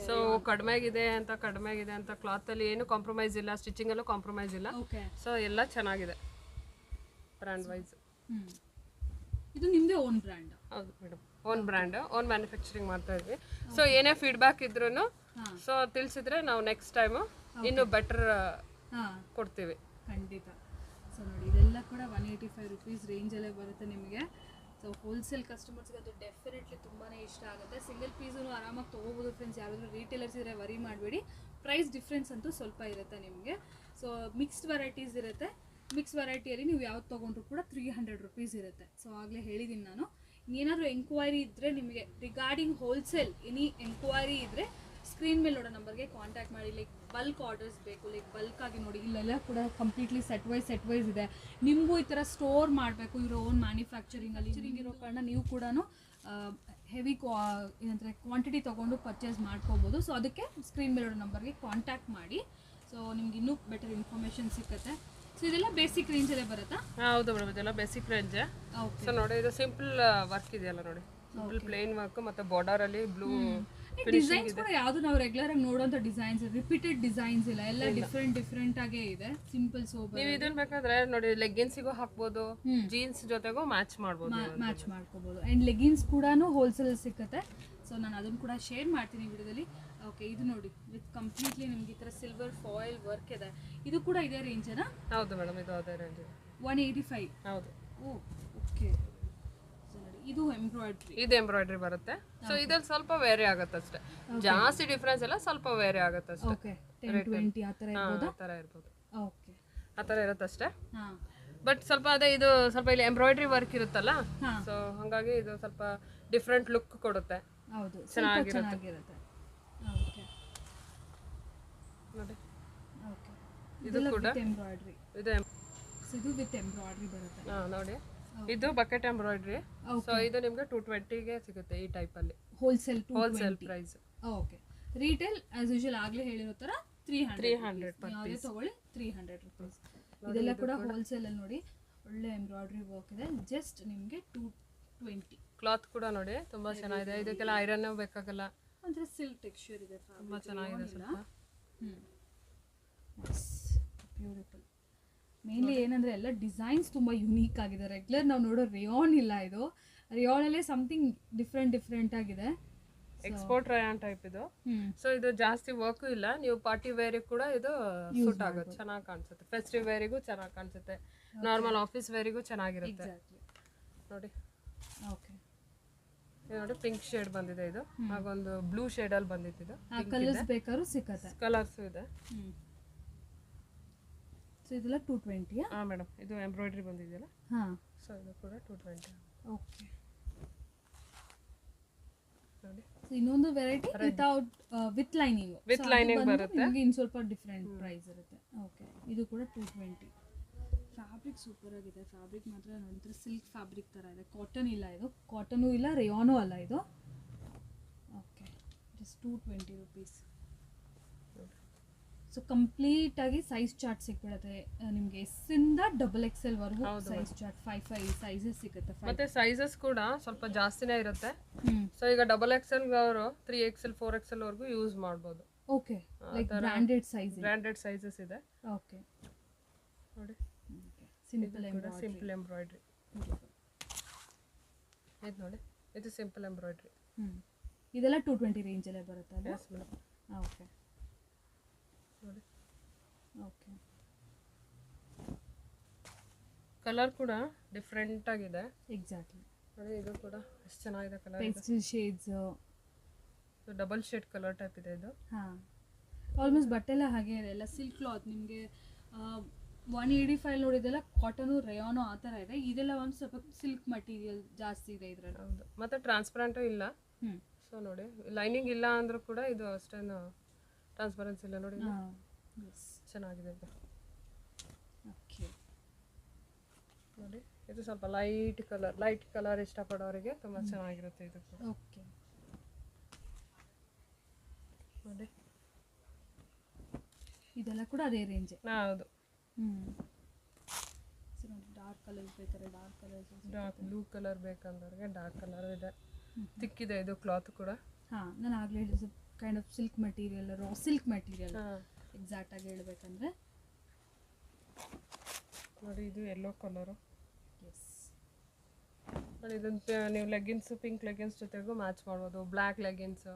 ಸೊ ಕಡಿಮೆಗಿದೆ ಅಂತ ಕ್ಲಾತ್ ಅಲ್ಲಿ ಏನು ಕಾಂಪ್ರಮೈಸ್ ಇಲ್ಲ, ಸ್ಟಿಚಿಂಗ್ ಅಲ್ಲೂ ಕಾಂಪ್ರಮೈಸ್ ಇಲ್ಲ. ಸೊ ಎಲ್ಲ ಚೆನ್ನಾಗಿದೆ ಬ್ರ್ಯಾಂಡ್ ವೈಸ್.
ಇದು ನಿಮ್ದೇ ಓನ್ ಬ್ರ್ಯಾಂಡ್?
ಹೌದು madam, own brand, own manufacturing ಮಾಡ್ತಾ ಇದ್ವಿ. ಸೊ ಏನೇ ಫೀಡ್ಬ್ಯಾಕ್ ಇದ್ರೂ ಸೊ ತಿಳಿಸಿದ್ರೆ ನಾವು ನೆಕ್ಸ್ಟ್ ಟೈಮು ಇನ್ನೂ ಬೆಟರ್ ಕೊಡ್ತೀವಿ
ಖಂಡಿತ. ಸೊ ನೋಡಿ, ಇದೆಲ್ಲ ಕೂಡ 185 ರುಪೀಸ್ ರೇಂಜಲ್ಲೇ ಬರುತ್ತೆ ನಿಮಗೆ. ಸೊ ಹೋಲ್ಸೇಲ್ ಕಸ್ಟಮರ್ಸ್ಗೆ ಅದು ಡೆಫಿನೆಟ್ಲಿ ತುಂಬಾ ಇಷ್ಟ ಆಗುತ್ತೆ. ಸಿಂಗಲ್ ಪೀಸನ್ನು ಆರಾಮಾಗಿ ತೊಗೋಬೋದು ಫ್ರೆಂಡ್ಸ್. ಯಾರಾದರೂ ರೀಟೇಲರ್ಸ್ ಇದ್ದರೆ ವರಿ ಮಾಡಬೇಡಿ, ಪ್ರೈಸ್ ಡಿಫ್ರೆನ್ಸ್ ಅಂತೂ ಸ್ವಲ್ಪ ಇರುತ್ತೆ ನಿಮಗೆ. ಸೊ ಮಿಕ್ಸ್ಡ್ ವೆರೈಟೀಸ್ ಇರುತ್ತೆ. ಮಿಕ್ಸ್ ವೆರೈಟಿಯಲ್ಲಿ ನೀವು ಯಾವ್ದು ತೊಗೊಂಡ್ರು ಕೂಡ 300 ರುಪೀಸ್ ಇರುತ್ತೆ. ಸೊ ಆಗಲೇ ಹೇಳಿದ್ದೀನಿ ನಾನು. ಏನಾದರೂ ಎಂಕ್ವೈರಿ ಇದ್ದರೆ ನಿಮಗೆ ರಿಗಾರ್ಡಿಂಗ್ ಹೋಲ್ಸೇಲ್ ಎನಿ ಎಂಕ್ವೈರಿ ಇದ್ದರೆ ಸ್ಕ್ರೀನ್ ಮೇಲೆ ನೋಡೋ ನಂಬರ್ಗೆ ಕಾಂಟ್ಯಾಕ್ಟ್ ಮಾಡಿ. ಲೈಕ್ ಬಲ್ಕ್ ಆರ್ಡರ್ಸ್ ಬೇಕು, ಲೈಕ್ ಬಲ್ಕ್ ಆಗಿ ನೋಡಿ ಇಲ್ಲೆಲ್ಲ ಕೂಡ ಕಂಪ್ಲೀಟ್ಲಿ ಸೆಟ್ ವೈಸ್ ಇದೆ. ನಿಮಗೂ ಈ ಥರ ಸ್ಟೋರ್ ಮಾಡಬೇಕು, ಇವರ ಓನ್ ಮ್ಯಾನುಫ್ಯಾಕ್ಚರಿಂಗಲ್ಲಿ ಇರೋ ಕಾರಣ ನೀವು ಕೂಡ ಹೆವಿ ಏನಂದರೆ ಕ್ವಾಂಟಿಟಿ ತೊಗೊಂಡು ಪರ್ಚೇಸ್ ಮಾಡ್ಕೋಬೋದು. ಸೊ ಅದಕ್ಕೆ ಸ್ಕ್ರೀನ್ ಮೇಲೆ ನೋಡೋ ನಂಬರ್ಗೆ ಕಾಂಟ್ಯಾಕ್ಟ್ ಮಾಡಿ. ಸೊ ನಿಮ್ಗೆ ಇನ್ನೂ ಬೆಟರ್ ಇನ್ಫಾರ್ಮೇಷನ್ ಸಿಗುತ್ತೆ. ಸೊ ಇದೆಲ್ಲ ಬೇಸಿಕ್ ರೇಂಜಲ್ಲೇ ಬರುತ್ತಾ?
ಹೌದು ಮೇಡಮ್, ಇದೆಲ್ಲ ಬೇಸಿಕ್ ರೇಂಜ್. ಸೊ ನೋಡಿ, ಇದು ಸಿಂಪಲ್ ವರ್ಕ್ ಇದೆಯಲ್ಲ ನೋಡಿ, ಸಿಂಪಲ್ ಪ್ಲೇನ್ ವರ್ಕ್ ಮತ್ತೆ ಬಾರ್ಡರ್ ಅಲ್ಲಿ ಬ್ಲೂ
ಡಿಸೈನ್ಸ್ ಕೂಡ ಯಾವುದು ನಾವು ರೆಗ್ಯುಲರ್ ಆಗಿ ನೋಡುವಂತ ಡಿಸೈನ್ಸ್, ರಿಪೀಟೆಡ್ ಡಿಸೈನ್ಸ್ ಇಲ್ಲ, ಎಲ್ಲ ಡಿಫ್ರೆಂಟ್ ಆಗೇ ಇದೆ. Simple sober.
ನೀವು ಇದನ್ನ ಬೇಕಾದ್ರೆ ನೋಡಿ ಲೆಗ್ಗಿನ್ಸ್ಗೂ ಹಾಕ್ಬೋದು, ಜೀನ್ಸ್ ಜೊತೆಗೂ ಮ್ಯಾಚ್
ಮಾಡ್ಕೋಬಹುದು. ಅಂಡ್ ಲೆಗ್ಗಿನ್ಸ್ ಕೂಡ ಹೋಲ್ಸೇಲ್ ಸಿಕ್ಕತ್ತೆ. ಸೊ ನಾನು ಅದನ್ನು ಕೂಡ ಶೇರ್ ಮಾಡ್ತೀನಿ ವಿಡಿಯೋದಲ್ಲಿ. ಓಕೆ, ಇದು ನೋಡಿ ವಿತ್ ಕಂಪ್ಲೀಟ್ಲಿ ನಿಮ್ಗೆ ಈ ಥರ ಸಿಲ್ವರ್ ಫಾಯಿಲ್ ವರ್ಕ್ ಇದೆ. ಇದು ಕೂಡ ಇದೇ ರೇಂಜನಾ?
ಹೌದು ಮೇಡಮ್, ಇದು ಅದೇ ರೇಂಜ್.
185.
ಹೌದು.
ಓಕೆ, ಇದು ಎಂಬ್ರಾಯ್ಡ್ರಿ.
ಇದು ಎಂಬ್ರಾಯ್ಡ್ರಿ ಬರುತ್ತೆ. ಸೊ ಇದ್ರಲ್ಲಿ ಸ್ವಲ್ಪ ವೇರಿ ಆಗುತ್ತೆ ಅಷ್ಟೇ, ಜಾಸ್ತಿ ಡಿಫ್ರೆನ್ಸ್ ಇಲ್ಲ, ಸ್ವಲ್ಪ ವೇರಿ ಆಗುತ್ತೆ ಅಷ್ಟೇ.
ಓಕೆ, 10-20 ಆ ಥರ ಇರ್ಬೋದು.
ಓಕೆ, ಆ ಥರ ಇರುತ್ತೆ ಅಷ್ಟೇ. ಬಟ್ ಸ್ವಲ್ಪ ಅದೇ ಇದು ಸ್ವಲ್ಪ ಇಲ್ಲಿ ಎಂಬ್ರಾಯ್ಡ್ರಿ ವರ್ಕ್ ಇರುತ್ತಲ್ಲ, ಸೊ ಹಾಗಾಗಿ ಇದು ಸ್ವಲ್ಪ ಡಿಫ್ರೆಂಟ್ ಲುಕ್ ಕೊಡುತ್ತೆ.
ಹೌದು,
ಚೆನ್ನಾಗಿರುತ್ತೆ.
ಓಕೆ
ನೋಡಿ,
ಓಕೆ,
ಇದು ಕೂಡ
ಎಂಬ್ರಾಯ್ಡ್ರಿ. ಇದು ವಿತ್ ಎಂಬ್ರಾಯ್ಡ್ರಿ ಬರುತ್ತೆ.
ನೋಡಿ, ಇದು ಬಕೆಟ್ ಎಂಬ್ರಾಯ್ಡ್ರಿ. ಸೊ ಇದು ನಿಮಗೆ 220ಗೆ ಸಿಗುತ್ತೆ ಈ ಟೈಪ್ ಅಲ್ಲಿ.
Wholesale
price.
Okay, retail as usual ಆಗ್ಲೇ ಹೇಳಿರೋ ತರ 300 ಯಾವುದೇ ತಗೊಳ್ಳಿ 300 ರುಪೀಸ್. ಇದೆಲ್ಲ ಕೂಡ ಹೋಲ್ಸೇಲ್ ಅಲ್ಲಿ ನೋಡಿ ಒಳ್ಳೆ ಎಂಬ್ರಾಯ್ಡ್ರಿ ವರ್ಕ್ ಇದೆ. ಜಸ್ಟ್ ನಿಮಗೆ 220.
ಕ್ಲಾತ್ ಕೂಡ ನೋಡಿ ತುಂಬ ಚೆನ್ನಾಗಿದೆ. ಇದಕ್ಕೆಲ್ಲ ಐರನ್ ಬೇಕಾಗಲ್ಲ.
ಒಂಥರ ಸಿಲ್ಕ್ ಟೆಕ್ಸ್ಚರ್ ಇದೆ.
ತುಂಬ ಚೆನ್ನಾಗಿದೆ ಸ್ವಲ್ಪ.
ಬ್ಯೂಟಿಫುಲ್. ಮೇನ್ಲಿ ಏನಂದರೆ ಎಲ್ಲ ಡಿಸೈನ್ಸ್ ತುಂಬ ಯುನೀಕ್ ಆಗಿದೆ. ರೆಗ್ಯುಲರ್ ನಾವು ನೋಡೋ ರೇಯಾನ್ ಇಲ್ಲ ಇದು. ರೇಯಾನಲ್ಲೇ ಸಮಥಿಂಗ್ ಡಿಫ್ರೆಂಟ್ ಆಗಿದೆ.
ಎಕ್ಸ್ಪೋರ್ಟ್ ರಯಾನ್ ಟೈಪ್ ಇದು. ಸೊ ಇದು ಜಾಸ್ತಿ ವರ್ಕು ಇಲ್ಲ. ನೀವು ಪಾರ್ಟಿ ವೇರಿಗೆ ಕೂಡ ಇದು ಸೂಟ್ ಆಗುತ್ತೆ, ಚೆನ್ನಾಗಿ ಕಾಣಿಸುತ್ತೆ. ಫೆಸ್ಟಿವ್ ವೇರಿಗೂ ಚೆನ್ನಾಗಿ ಕಾಣಿಸುತ್ತೆ, ನಾರ್ಮಲ್ ಆಫೀಸ್ ವೇರಿಗೂ ಚೆನ್ನಾಗಿರುತ್ತೆ ನೋಡಿ.
ಓಕೆ,
ನೋಡಿ ಪಿಂಕ್ ಶೇಡ್ ಬಂದಿದೆ ಇದು, ಹಾಗೊಂದು ಬ್ಲೂ ಶೇಡಲ್ಲಿ ಬಂದಿತ್ತು ಇದು.
ಕಲರ್ಸ್ ಬೇಕಾದ್ರೂ ಸಿಕ್ಕತ್ತೆ,
ಕಲರ್ಸು ಇದೆ.
ಸೊ ಇದೆಲ್ಲ 220.
ಹಾಂ ಮೇಡಮ್, ಇದು ಎಂಬ್ರಾಯ್ಡ್ರಿ ಬಂದಿದೆಯಲ್ಲ.
ಹಾಂ,
ಸೊ ಇದು ಕೂಡ 220.
ಓಕೆ
ನೋಡಿ.
ಇನ್ನೊಂದು ವೆರೈಟಿ ವಿತ್ ಲೈನಿಂಗ್
ಬರುತ್ತೆ.
ನಿಮಗೆ ಇನ್ನು ಸ್ವಲ್ಪ ಡಿಫ್ರೆಂಟ್ ಪ್ರೈಸ್ ಇರುತ್ತೆ. ಓಕೆ, ಇದು ಕೂಡ 220. ಫ್ಯಾಬ್ರಿಕ್ ಸೂಪರ್ ಆಗಿದೆ. ಫ್ಯಾಬ್ರಿಕ್ ಮಾತ್ರ ನೋಡಿದ್ರೆ ಸಿಲ್ಕ್ ಫ್ಯಾಬ್ರಿಕ್ ಥರ ಇದೆ. ಕಾಟನ್ ಇಲ್ಲ ಇದು, ಕಾಟನು ಇಲ್ಲ, ರೇಯಾನೂ ಅಲ್ಲ ಇದು. Okay, just 220 rupees. So complete ಆಗಿ ಸೈಜ್ ಚಾರ್ಟ್ ಸಿಕ್ಬಿಡುತ್ತೆ ನಿಮಗೆ. ಎಸ್ಸಿಂದ XXL ವರೆಗೂ ಸೈಜ್ ಚಾರ್ಟ್ 5 ಸೈಜಸ್ ಸಿಗುತ್ತೆ.
ಮತ್ತೆ ಸೈಜಸ್ ಕೂಡ ಸ್ವಲ್ಪ ಜಾಸ್ತಿನೇ ಇರುತ್ತೆ. ಸೊ ಈಗ XXL ಅವರು 3XL 4XL ವರೆಗೂ ಯೂಸ್ ಮಾಡ್ಬೋದು.
ಓಕೆ, ಲೈಕ್ ಬ್ರಾಂಡೆಡ್
ಸೈಜಸ್ ಇದೆ.
ಓಕೆ
ನೋಡಿ,
ಸಿಂಪಲ್
ಎಂಬ್ರಾಯ್ಡ್ರಿ ಇದು ನೋಡಿ, ಇದು ಸಿಂಪಲ್ ಎಂಬ್ರಾಯ್ಡ್ರಿ.
ಇದೆಲ್ಲ 220 ರೇಂಜಲ್ಲೇ ಬರುತ್ತೆ ಅಲ್ಲ?
Yes madam.
ಓಕೆ
ನೋಡಿ,
ಓಕೆ.
ಕಲರ್ ಕೂಡ ಡಿಫ್ರೆಂಟ್ ಆಗಿದೆ.
ಎಕ್ಸಾಕ್ಟ್ಲಿ
ನೋಡಿ, ಇದು ಕೂಡ ಎಷ್ಟು ಚೆನ್ನಾಗಿದೆ colour.
Pastel shades,
double shade colour type ಇದೆ ಇದು.
ಹಾಂ, ಆಲ್ಮೋಸ್ಟ್ ಬಟ್ಟೆ ಎಲ್ಲ ಹಾಗೆ ಇದೆ. ಎಲ್ಲ ಸಿಲ್ಕ್ ಕ್ಲಾತ್. ನಿಮಗೆ 185 ನೋಡಿದೆಲ್ಲ ಕಾಟನು ರೇಯಾನು ಆ ಥರ ಇದೆ. ಇದೆಲ್ಲ ಒಂದು ಸ್ವಲ್ಪ ಸಿಲ್ಕ್ ಮಟೀರಿಯಲ್ ಜಾಸ್ತಿ ಇದೆ ಇದರಲ್ಲಿ.
ಹೌದು, ಮತ್ತು ಟ್ರಾನ್ಸ್ಪರೆಂಟು ಇಲ್ಲ. ಸೊ ನೋಡಿ, ಲೈನಿಂಗ್ ಇಲ್ಲ ಅಂದರೂ ಕೂಡ ಇದು ಅಷ್ಟೇನು ಟ್ರಾನ್ಸ್ಪರೆನ್ಸಿ ಇಲ್ಲ ನೋಡಿ. ಚೆನ್ನಾಗಿದೆ ಇದು.
ಓಕೆ,
ನೋಡಿ, ಇದು ಸ್ವಲ್ಪ ಲೈಟ್ ಕಲರ್ ಇಷ್ಟಪಡೋರಿಗೆ ತುಂಬ ಚೆನ್ನಾಗಿರುತ್ತೆ ಇದು ಕೂಡ.
ಓಕೆ,
ನೋಡಿ,
ಇದೆಲ್ಲ ಕೂಡ ಅದೇ ರೇಂಜ್.
ಹೌದು.
ಡಾರ್ಕ್ ಕಲರ್ ಬೇಕಾದ್ರೆ
ಡಾರ್ಕ್ ಬ್ಲೂ ಕಲರ್ ಬೇಕಂದವ್ರಿಗೆ ಡಾರ್ಕ್ ಕಲರ್ ಇದೆ. ತಿಕ್ಕಿದೆ ಇದು ಕ್ಲಾತ್ ಕೂಡ.
ಹಾಂ, ನಾನು ಆಗಲೇ kind of silk material, raw silk material exact ಆಗಿ ಹೇಳ್ಬೇಕಂದ್ರೆ.
ನೋಡಿ, ಇದು ಯೆಲ್ಲೋ ಕಲರು.
ಎಸ್
ನೋಡಿ, ಇದನ್ನು ನೀವು ಲೆಗ್ಗಿನ್ಸ್, ಪಿಂಕ್ ಲೆಗ್ಗಿನ್ಸ್ ಜೊತೆಗೂ ಮ್ಯಾಚ್ ಮಾಡ್ಬೋದು. Black leggings.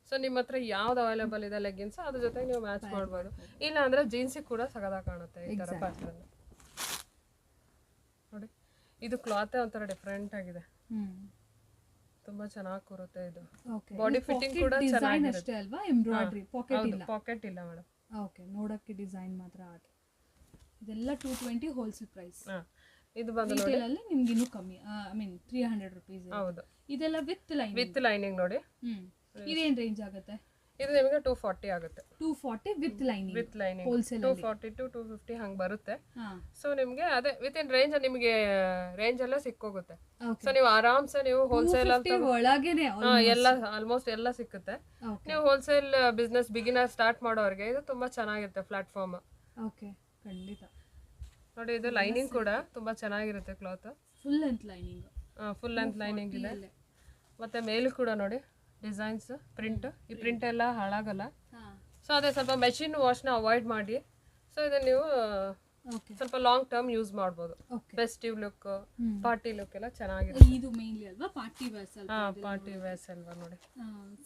ಸೊ ನಿಮ್ಮ ಹತ್ರ ಯಾವ್ದು ಅವೈಲೇಬಲ್ ಇದೆ ಲೆಗ್ಗಿನ್ಸ್, ಅದ್ರ ಜೊತೆಗೆ ನೀವು ಮ್ಯಾಚ್ ಮಾಡ್ಬೋದು. ಇಲ್ಲ ಅಂದರೆ ಜೀನ್ಸಿಗೆ ಕೂಡ ಸಗದಾಗಿ ಕಾಣುತ್ತೆ ಈ ಥರ ಪ್ಯಾಟರ್ನ್. ನೋಡಿ, ಇದು ಕ್ಲಾತೇ ಒಂಥರ ಡಿಫ್ರೆಂಟ್ ಆಗಿದೆ. ತುಂಬಾ ಚೆನ್ನಾಗಿ ಕೂರುತ್ತೆ ಇದು. ಬಾಡಿ ಫಿಟ್ಟಿಂಗ್ ಕೂಡ ಚೆನ್ನಾಗಿರುತ್ತೆ
ಅಲ್ವಾ? ಎಂಬ್ರಾಯ್ಡ್ರಿ
ಪಾಕೆಟ್ ಇಲ್ಲ ಮೇಡಮ್.
ಓಕೆ, ನೋಡಕ್ಕೆ ಡಿಸೈನ್ ಮಾತ್ರ ಹಾಗೆ. ಇದೆಲ್ಲ 220 ಹೋಲ್ಸೇಲ್ ಪ್ರೈಸ್.
ಇದು ಬಂದು
ರಿಟೇಲ್ ಅಲ್ಲಿ ನಿಮ್ಗೆ ಇನ್ನೂ ಕಮ್ಮಿ, ಐ ಮೀನ್ 300 ರುಪೀಸ್.
ಹೌದು,
ಇದೆಲ್ಲ ವಿತ್
ಲೈನಿಂಗ್ ನೋಡಿ.
ಇದೇನ್ ರೇಂಜ್ ಆಗುತ್ತೆ?
ಇದು ನಿಮಗೆ 240 ಆಗುತ್ತೆ.
240 ವಿತ್ ಲೈನಿಂಗ್
ಹೋಲ್ಸೇಲ್ 240 to 250 ಹಂಗೆ ಬರುತ್ತೆ. ಸೊ ನಿಮಗೆ ಅದೇ ವಿತ್ ಇನ್ ರೇಂಜ್, ನಿಮಗೆ ರೇಂಜ್ ಎಲ್ಲ ಸಿಕ್ಕೋಗುತ್ತೆ. ಸೊ ನೀವು ಆರಾಮ್ಸೆ ನೀವು ಹೋಲ್ಸೇಲ್
ಒಳಗೇನೆ
ಎಲ್ಲ ಆಲ್ಮೋಸ್ಟ್ ಎಲ್ಲ ಸಿಕ್ಕುತ್ತೆ. ನೀವು ಹೋಲ್ಸೇಲ್ ಬಿಸ್ನೆಸ್ ಬಿಗಿನರ್ ಸ್ಟಾರ್ಟ್ ಮಾಡೋರಿಗೆ ಇದು ತುಂಬಾ ಚೆನ್ನಾಗಿರುತ್ತೆ ಪ್ಲಾಟ್ಫಾರ್ಮ್.
ಓಕೆ, ಖಂಡಿತ.
ನೋಡಿ, ಇದು ಲೈನಿಂಗ್ ಕೂಡ ತುಂಬಾ ಚೆನ್ನಾಗಿರುತ್ತೆ ಕ್ಲಾತ್.
ಫುಲ್ ಲೆಂತ್ ಲೈನಿಂಗ್
ಇದೆ. ಮತ್ತೆ ಮೇಲೂ ಕೂಡ ನೋಡಿ ಡಿಸೈನ್ಸ್, ಪ್ರಿಂಟ್. ಈ ಪ್ರಿಂಟ್ ಎಲ್ಲ ಹಾಳಾಗಲ್ಲ. ಸೊ ಅದೇ ಸ್ವಲ್ಪ ಮೆಷಿನ್ ವಾಶ್ನ ಅವಾಯ್ಡ್ ಮಾಡಿ. ಸೊ ಇದನ್ನ ನೀವು ಸ್ವಲ್ಪ ಲಾಂಗ್ ಟರ್ಮ್ ಯೂಸ್ ಮಾಡ್ಬೋದು. ಫೆಸ್ಟಿವ್ ಲುಕ್, ಪಾರ್ಟಿ ಲುಕ್ ಎಲ್ಲ ಚೆನ್ನಾಗಿದೆ.
ಇದು ಮೇನ್ಲಿ ಅಲ್ವಾ ಪಾರ್ಟಿ ವೇರ್ಸ್ ಅಲ್ವಾ?
ಪಾರ್ಟಿ ವೇರ್ಸ್ ಅಲ್ವಾ ನೋಡಿ.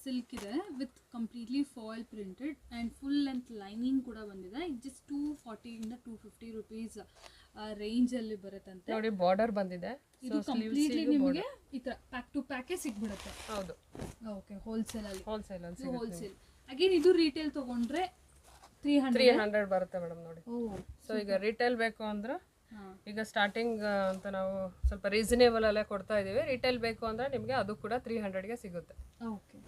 ಸಿಲ್ಕ್ ಇದೆ with completely foil printed and full length lining ಕೂಡ ಬಂದಿದೆ. ಜಸ್ಟ್ 240 ಇಂದ 250 ರುಪೀಸ್ ರೇಂಜ್ ಅಲ್ಲಿ ಬರುತ್ತಂತೆ.
ನೋಡಿ, ಬಾರ್ಡರ್ ಬಂದಿದೆ.
ಇದು ಕಂಪ್ಲೀಟ್ಲಿ ನಿಮಗೆ ಈ ತರ ಪ್ಯಾಕ್ ಟು ಪ್ಯಾಕೇ ಸಿಗ್ಬಿಡುತ್ತೆ.
ಹೌದು.
ಓಕೆ, ಹೋಲ್ಸೇಲ್ ಅಲ್ಲಿ.
ಹೋಲ್ಸೇಲ್
ಅಗೇನ್ ಇದು ರಿಟೇಲ್ ತಗೊಂಡ್ರೆ
300 ಬರುತ್ತೆ ಮೇಡಮ್ ನೋಡಿ. ಸೊ ಈಗ ರಿಟೇಲ್ ಬೇಕು ಅಂದ್ರೆ ಈಗ ಸ್ಟಾರ್ಟಿಂಗ್ ಅಂತ ನಾವು ಸ್ವಲ್ಪ ರೀಸನೇಬಲ್ ಅಲ್ಲೇ ಕೊಡ್ತಾ ಇದೀವಿ. ರಿಟೇಲ್ ಬೇಕು ಅಂದ್ರೆ ನಿಮಗೆ ಅದು ಕೂಡ 300ಗೆ ಸಿಗುತ್ತೆ.
ಓಕೆ,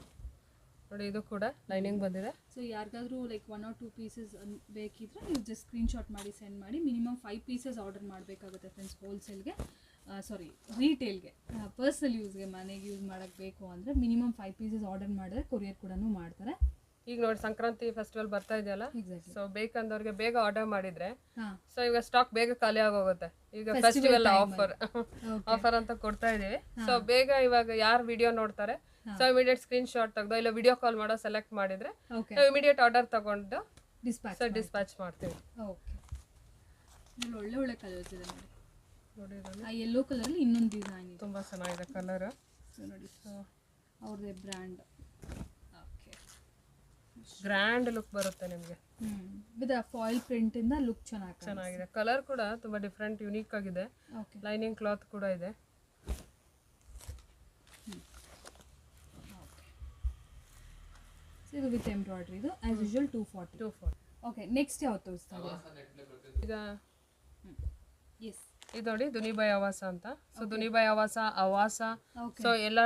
ನೋಡಿ, ಇದು ಕೂಡ ಲೈನಿಂಗ್ ಬಂದಿದೆ.
ಸೊ ಯಾರಿಗಾದ್ರೂ ಲೈಕ್ 1 or 2 ಪೀಸಸ್ ಬೇಕಿದ್ರೆ ನೀವು ಜಸ್ಟ್ ಸ್ಕ್ರೀನ್ಶಾಟ್ ಮಾಡಿ ಸೆಂಡ್ ಮಾಡಿ. ಮಿನಿಮಮ್ 5 ಪೀಸಸ್ ಆರ್ಡರ್ ಮಾಡಬೇಕಾಗುತ್ತೆ ಫ್ರೆಂಡ್ಸ್. ಹೋಲ್ಸೇಲ್ಗೆ ರಿಟೇಲ್ಗೆ, ಪರ್ಸನಲ್ ಯೂಸ್ಗೆ, ಮನೆಗೆ ಯೂಸ್ ಮಾಡೋಕ್ಕೆ ಬೇಕು ಅಂದರೆ ಮಿನಿಮಮ್ 5 ಪೀಸಸ್ ಆರ್ಡರ್ ಮಾಡಿದ್ರೆ ಕೊರಿಯರ್ ಕೂಡ ಮಾಡ್ತಾರೆ.
ಈಗ ನೋಡಿ ಸಂಕ್ರಾಂತಿ ಫೆಸ್ಟಿವಲ್ ಬರ್ತಾ ಇದೆಯಲ್ಲ,
ಎಕ್ಸಾಕ್ಟ್ಲಿ.
ಸೊ ಬೇಕಂದವ್ರಿಗೆ ಬೇಗ ಆರ್ಡರ್ ಮಾಡಿದ್ರೆ
ಹಾ
ಸೊ ಈಗ ಸ್ಟಾಕ್ ಬೇಗ ಖಾಲಿ ಆಗೋಗುತ್ತೆ. ಈಗ ಫೆಸ್ಟಿವಲ್ ಆಫರ್ ಅಂತ ಕೊಡ್ತಾ ಇದೀವಿ. ಸೊ ಬೇಗ ಇವಾಗ ಯಾರು ವಿಡಿಯೋ ನೋಡ್ತಾರೆ ಸೊ ಇಮಿಡಿಯೇಟ್ ಸ್ಕ್ರೀನ್ ಶಾಟ್ ತೆಗೆದು ಇಲ್ಲ ವಿಡಿಯೋ ಕಾಲ್ ಮಾಡೋ ಸೆಲೆಕ್ಟ್ ಮಾಡಿದ್ರೆ
ಓಕೆ
ಇಮಿಡಿಯೇಟ್ ಆರ್ಡರ್ ತಗೊಂಡು
ಡಿಸ್ಪ್ಯಾಚ್
ಸೊ ಡಿಸ್ಪ್ಯಾಚ್ ಮಾಡ್ತೀವಿ.
ಓಕೆ. ಇಲ್ಲಿ ಒಳ್ಳೆ ಒಳ್ಳೆ ಕಲರ್ಸ್ ಇದೆ ನೋಡಿ.
ನೋಡಿ ಇದರಲ್ಲಿ
ಆ ಯೆಲ್ಲೋ ಕಲರಲ್ಲಿ ಇನ್ನೊಂದು ಡಿಸೈನ್ ಇದೆ.
ತುಂಬಾ ಚೆನ್ನಾಗಿದೆ ಕಲರ್.
ಸೊ ನೋಡಿ ಅವ್ರದ್ದೇ ಬ್ರ್ಯಾಂಡ್. ಓಕೆ.
ಗ್ರ್ಯಾಂಡ್ ಲುಕ್ ಬರುತ್ತೆ ನಿಮಗೆ.
ವಿತ್ ಫಾಯಿಲ್ ಪ್ರಿಂಟ್ ಇಂದ ಲುಕ್
ಚೆನ್ನಾಗಿದೆ. ಕಲರ್ ಕೂಡ ತುಂಬಾ ಡಿಫ್ರೆಂಟ್ ಯುನೀಕ್ ಆಗಿದೆ.
ಓಕೆ.
ಲೈನಿಂಗ್ ಕ್ಲಾತ್ ಕೂಡ ಇದೆ.
ಇದು ವಿತ್ ಎಂಬ್ರಾಯ್ಡ್ರಿ. ಇದು ಆಸ್ ಯೂಶುವಲ್ 240. ಓಕೆ. ನೆಕ್ಸ್ಟ್ ಯಾವ್ದು ತೋರಿಸ್ತಾ ಇದ್ದೀರಾ?
ಈಗ
ಎಸ್.
ಇದು ನೋಡಿ ದುನಿಬಾಯ್ ಆವಾಸ ಅಂತ. ಸೊ ದುನಿಬಾಯ್ ಆವಾಸ, ಆವಾಸ,
ಓಕೆ.
ಸೊ ಎಲ್ಲ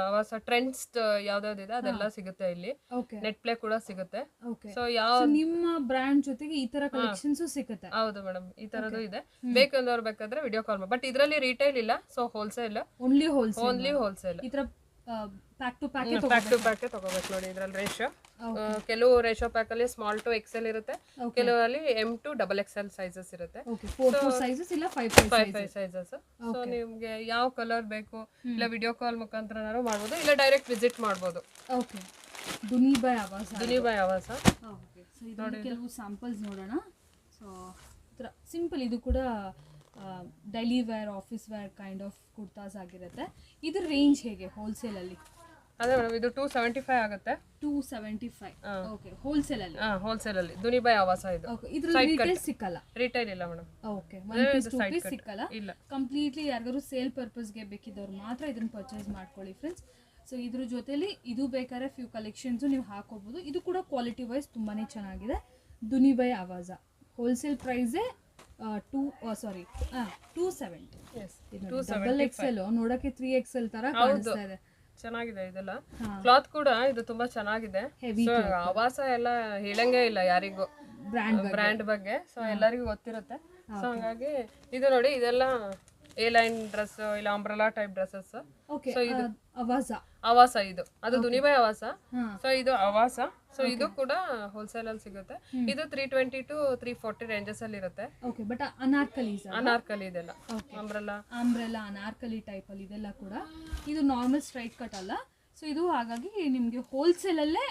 ಆವಾಸ ಟ್ರೆಂಡ್ಸ್ ಯಾವ್ದಾವ್ದಿದೆ ಅದೆಲ್ಲ ಸಿಗುತ್ತೆ ಇಲ್ಲಿ.
ಓಕೆ.
ನೆಟ್ ಪ್ಲೇ ಕೂಡ ಸಿಗುತ್ತೆ.
ಓಕೆ.
ಸೊ ಯಾವ
ನಿಮ್ಮ ಬ್ರ್ಯಾಂಡ್ ಜೊತೆಗೆ ಈ ತರ ಕಲೆಕ್ಷನ್ಸ್ ಸಿಗುತ್ತೆ.
ಹೌದು ಮೇಡಮ್, ಈ ತರದ್ದು ಇದೆ. ಬೇಕಂದವ್ರು ಬೇಕಾದ್ರೆ ವಿಡಿಯೋ ಕಾಲ್ ಮಾಡಿ. ಬಟ್ ಇದರಲ್ಲಿ ರಿಟೇಲ್ ಇಲ್ಲ, so wholesale.
Only wholesale.
Only wholesale.
ಈ ತರ pack to pack
pack to pack ತಗೋಬೇಕು ನೋಡಿ. ಇದ್ರಲ್ಲಿ ರೇಷಿಯೋ ಕೆಲವು ರೇಷಿಯೋ ಪ್ಯಾಕ್ ಅಲ್ಲಿ ಸ್ಮಾಲ್ ಟು ಎಕ್ಸೆಲ್ ಇರುತ್ತೆ, ಕೆಲವರಲ್ಲಿ M to XXL ಸೈಜಸ್ ಇರುತ್ತೆ.
ಓಕೆ. 4 ಸೈಜಸ್ ಇಲ್ಲ 5
ಸೈಜಸ್. ಸೊ ನಿಮ್ಗೆ ಯಾವ ಕಲರ್ ಬೇಕು ಇಲ್ಲ ವಿಡಿಯೋ ಕಾಲ್ ಮುಖಾಂತರ ಮಾಡ್ಬೋದು, ಇಲ್ಲ ಡೈರೆಕ್ಟ್ ವಿಸಿಟ್ ಮಾಡ್ಬೋದು.
ಓಕೆ. ದುನಿಬಾಯ್ ಆವಾಸ.
ದುನಿಬಾಯ್ ಆವಾಸ.
ಓಕೆ. ಸೊ ಇದರಲ್ಲಿ ಕೆಲವು ಸ್ಯಾಂಪಲ್ಸ್ ನೋಡೋಣ. ಸೊ ತರ ಸಿಂಪಲ್, ಇದು ಕೂಡ daily wear, office wear kind of kurtas ಆಗಿರುತ್ತೆ. ಇದ್ರ ರೇಂಜ್ ಹೇಗೆ ಹೋಲ್ಸೇಲ್ ಅಲ್ಲಿ?
ಅದೇ ಮೇಡಮ್, ಇದು 275 ಆಗುತ್ತೆ.
275. ಓಕೆ. ಹೋಲ್ಸೇಲ್ ಅಲ್ಲಿ?
ಹೋಲ್ಸೇಲ್ ಅಲ್ಲಿ ದುನಿಬಾಯ್ ಆವಾಸ ಇದು.
ಓಕೆ. ಇದ್ರಲ್ಲಿ ರಿಟೇಲ್ ಸಿಕ್ಕಲ್ಲ?
ರಿಟೇಲ್ ಇಲ್ಲ ಮೇಡಮ್.
ಓಕೆ. 1 ಪೀಸ್ 2 ಪೀಸ್ ಸಿಕ್ಕಲ್ಲ?
ಇಲ್ಲ.
ಕಂಪ್ಲೀಟ್ಲಿ ಯಾರಿಗಾದ್ರು ಸೇಲ್ ಪರ್ಪಸ್ಗೆ ಬೇಕಿದ್ದವ್ರು ಮಾತ್ರ ಇದನ್ನ ಪರ್ಚೇಸ್ ಮಾಡ್ಕೊಳ್ಳಿ ಫ್ರೆಂಡ್ಸ್. ಸೊ ಇದ್ರ ಜೊತೆಲಿ ಇದು ಬೇಕಾದ್ರೆ ಫ್ಯೂ ಕಲೆಕ್ಷನ್ಸ್ ನೀವು ಹಾಕೋಬಹುದು. ಇದು ಕೂಡ ಕ್ವಾಲಿಟಿ ವೈಸ್ ತುಂಬಾನೇ ಚೆನ್ನಾಗಿದೆ. ದುನಿಬಾಯ್ ಆವಾಸ ಹೋಲ್ಸೇಲ್ ಪ್ರೈಸೇ 270. ಡಬಲ್ ಎಕ್ಸೆಲ್ ನೋಡಕ್ಕೆ 3XL ತರ ಕಾಣಿಸ್ತಾ ಇದೆ.
ಚೆನ್ನಾಗಿದೆ ಇದೆಲ್ಲ. ಕ್ಲಾತ್ ಕೂಡ ಇದು ತುಂಬಾ ಚೆನ್ನಾಗಿದೆ. ಸೊ ಆವಾಸ ಎಲ್ಲ ಹೇಳಂಗೇ ಇಲ್ಲ ಯಾರಿಗೂ ಬ್ರ್ಯಾಂಡ್ ಬಗ್ಗೆ. ಸೊ ಎಲ್ಲರಿಗೂ ಗೊತ್ತಿರುತ್ತೆ. ಸೊ ಹಂಗಾಗಿ ಇದು ನೋಡಿ, ಇದೆಲ್ಲ ಎ ಲೈನ್ ಡ್ರೆಸ್ ಇಲ್ಲ ಅಂಬ್ರೆಲಾ ಟೈಪ್ ಡ್ರೆಸ್ಸಸ್.
ಓಕೆ. ಆವಾಸ
ಇದು ಅದು ದುನಿಬಾಯ್ ಆವಾಸ. ಸೊ ಇದು ಆವಾಸ. ಸೊ ಇದು ಕೂಡ ಹೋಲ್ಸೇಲ್ ಅಲ್ಲಿ ಸಿಗುತ್ತೆ. ಇದು 320 to 340 ರೇಂಜಸ್ ಅಲ್ಲಿ ಇರುತ್ತೆ.
ಓಕೆ. ಬಟ್ ಅನಾರ್ಕಲಿ
ಇದೆಲ್ಲ ಅಂಬ್ರೆಲಾ
ಅನಾರ್ಕಲಿ ಟೈಪ್ ಅಲ್ಲಿ ಇದೆಲ್ಲ ಕೂಡ. ಇದು ನಾರ್ಮಲ್ ಸ್ಟ್ರೈಟ್ ಕಟ್ ಅಲ್ಲ. ಸೊ ಇದು ಹಾಗಾಗಿ ನಿಮ್ಗೆ ಹೋಲ್ಸೇಲ್ ಅಲ್ಲೇ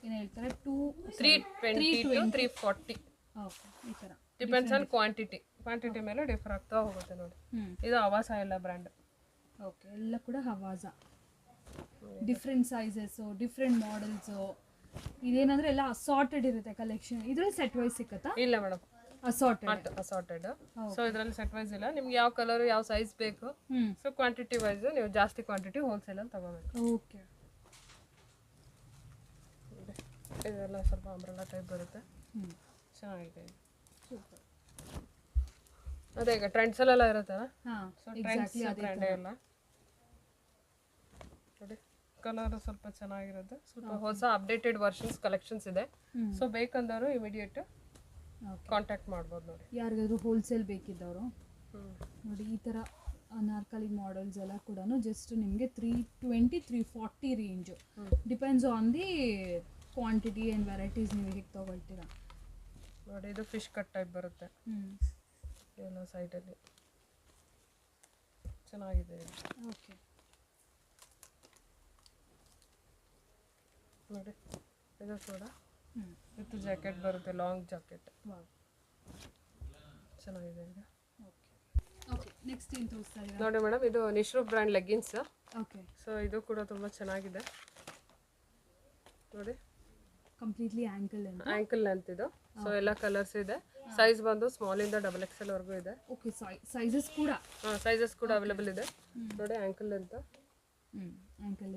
ಏನ್ ಹೇಳ್ತಾರೆ
320 to 340.
ಓಕೆ. ಈ ತರ
ಡಿಪೆಂಡ್ಸ್ ಆನ್ ಕ್ವಾಂಟಿಟಿ ಮೇಲೆ ಡಿಫರ್ ಆಗ್ತಾ ಹೋಗುತ್ತೆ ನೋಡಿ. ಇದು ಆವಾಸ ಎಲ್ಲ ಬ್ರ್ಯಾಂಡ್.
ಓಕೆ. ಎಲ್ಲ ಕೂಡ ಹವಾಸ. Different sizes, different models. ಇದೇನಂದ್ರೆ ಎಲ್ಲ ಅಸಾರ್ಟೆಡ್ ಇರುತ್ತೆ ಕಲೆಕ್ಷನ್. ಇದ್ರಲ್ಲಿ ಸೆಟ್ ವೈಸ್ ಸಿಕ್ಕತ್ತಾ?
ಇಲ್ಲ ಮೇಡಮ್,
ಅಸಾರ್ಟೆಡ್.
ಸೊ ಇದರಲ್ಲಿ ಸೆಟ್ ವೈಸ್ ಇಲ್ಲ. ನಿಮ್ಗೆ ಯಾವ ಕಲರ್ ಯಾವ ಸೈಜ್ ಬೇಕು, ಸೊ ಕ್ವಾಂಟಿಟಿ ವೈಸ್ ನೀವು ಜಾಸ್ತಿ ಕ್ವಾಂಟಿಟಿ ಹೋಲ್ಸೇಲ್ ಅಲ್ಲಿ ತಗೋಬೇಕು.
ಓಕೆ.
ಇದೆಲ್ಲ ಸ್ವಲ್ಪ ಅಂಬ್ರೆಲಾ ಟೈಪ್ ಬರುತ್ತೆ. ಚೆನ್ನಾಗಿದೆ.
ಸೂಪರ್.
ಅದೇ ಈಗ ಟ್ರೆಂಡ್ಸ್ ಅಲ್ಲೆಲ್ಲ ಇರುತ್ತಲ್ಲ, ಸೊ ಟ್ರೆಂಡ್ಸ್ ಬ್ರ್ಯಾಂಡ್ ಎಲ್ಲ ನೋಡಿ. ಕಲರ್ ಸ್ವಲ್ಪ ಚೆನ್ನಾಗಿರುತ್ತೆ. ಸ್ವಲ್ಪ ಹೊಸ ಅಪ್ಡೇಟೆಡ್ ವರ್ಷನ್ಸ್ ಕಲೆಕ್ಷನ್ಸ್ ಇದೆ. ಸೊ ಬೇಕಂದವರು ಇಮಿಡಿಯೇಟ್ ಕಾಂಟ್ಯಾಕ್ಟ್ ಮಾಡ್ಬೋದು ನೋಡಿ.
ಯಾರಿಗಾದ್ರೂ ಹೋಲ್ಸೇಲ್ ಬೇಕಿದ್ದವರು ನೋಡಿ, ಈ ಥರ ಅನಾರ್ಕಲಿ ಮಾಡೆಲ್ಸ್ ಎಲ್ಲ ಕೂಡ ಜಸ್ಟ್ ನಿಮಗೆ 320 340 range. Depends on the quantity and varieties ನೀವು ಹೇಗೆ ತೊಗೊಳ್ತೀರಾ
ನೋಡಿ. ಇದು ಫಿಶ್ ಕಟ್ ಟೈಪ್ ಬರುತ್ತೆ ಎಲ್ಲ ಸೈಡಲ್ಲಿ. ಚೆನ್ನಾಗಿದೆ.
ಓಕೆ.
ನೋಡಿ ಇದು ಕೂಡ ವಿತ್ ಜಾಕೆಟ್ ಬರುತ್ತೆ, ಲಾಂಗ್ ಜಾಕೆಟ್. ಚೆನ್ನಾಗಿದೆ ಇದು.
ಓಕೆ. ನೆಕ್ಸ್ಟ್ ಏನು ತೋರಿಸ್ತಾ ಇದ್ದೀರಾ?
ನೋಡಿ ಮೇಡಮ್, ಇದು ನಿಶ್ರೂಪ್ ಬ್ರ್ಯಾಂಡ್ ಲೆಗ್ಗಿನ್ಸ್.
ಓಕೆ.
ಸೊ ಇದು ಕೂಡ ತುಂಬ ಚೆನ್ನಾಗಿದೆ ನೋಡಿ.
ಕಂಪ್ಲೀಟ್ಲಿ
ಆಂಕಲ್ ಲೆಂತ್ ಇದು. ಸೊ ಎಲ್ಲ ಕಲರ್ಸ್ ಇದೆ. ಸೈಜ್ ಬಂದು ಸ್ಮಾಲ್ ಇಂದ XXL ವರೆಗೂ ಇದೆ.
ಓಕೆ. ಸೈಜಸ್ ಕೂಡ
ಅವೈಲೇಬಲ್ ಇದೆ ನೋಡಿ. ಆಂಕಲ್ ಲೆಂತ್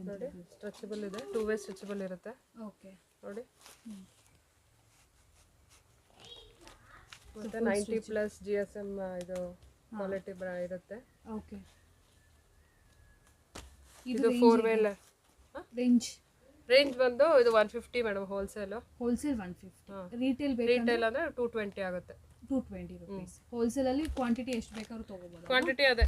ನೋಡಿ, ಸ್ಟ್ರೆಚಬಲ್ ಇದೆ, 2 ವೇ ಸ್ಟ್ರೆಚಬಲ್ ಇರುತ್ತೆ.
ಓಕೆ.
ನೋಡಿ ಮತ್ತೆ 90+ GSM ಇದು ಕ್ವಾಲಿಟಿ ಇರುತ್ತೆ.
ಓಕೆ.
ಇದು 4 ವೇ
ರೇಂಜ್
ಬಂದು ಇದು 150 ಮೇಡಮ್. ಹೋಲ್ಸೇಲ್
150. ರಿಟೇಲ್
ಅಂದ್ರೆ 220 ಆಗುತ್ತೆ.
220 rupees. ಹೋಲ್ಸೇಲ್ ಅಲ್ಲಿ ಕ್ವಾಂಟಿಟಿ ಎಷ್ಟು ಬೇಕಾದ್ರೂ ತಗೋಬಹುದು.
ಕ್ವಾಂಟಿಟಿ ಅದೇ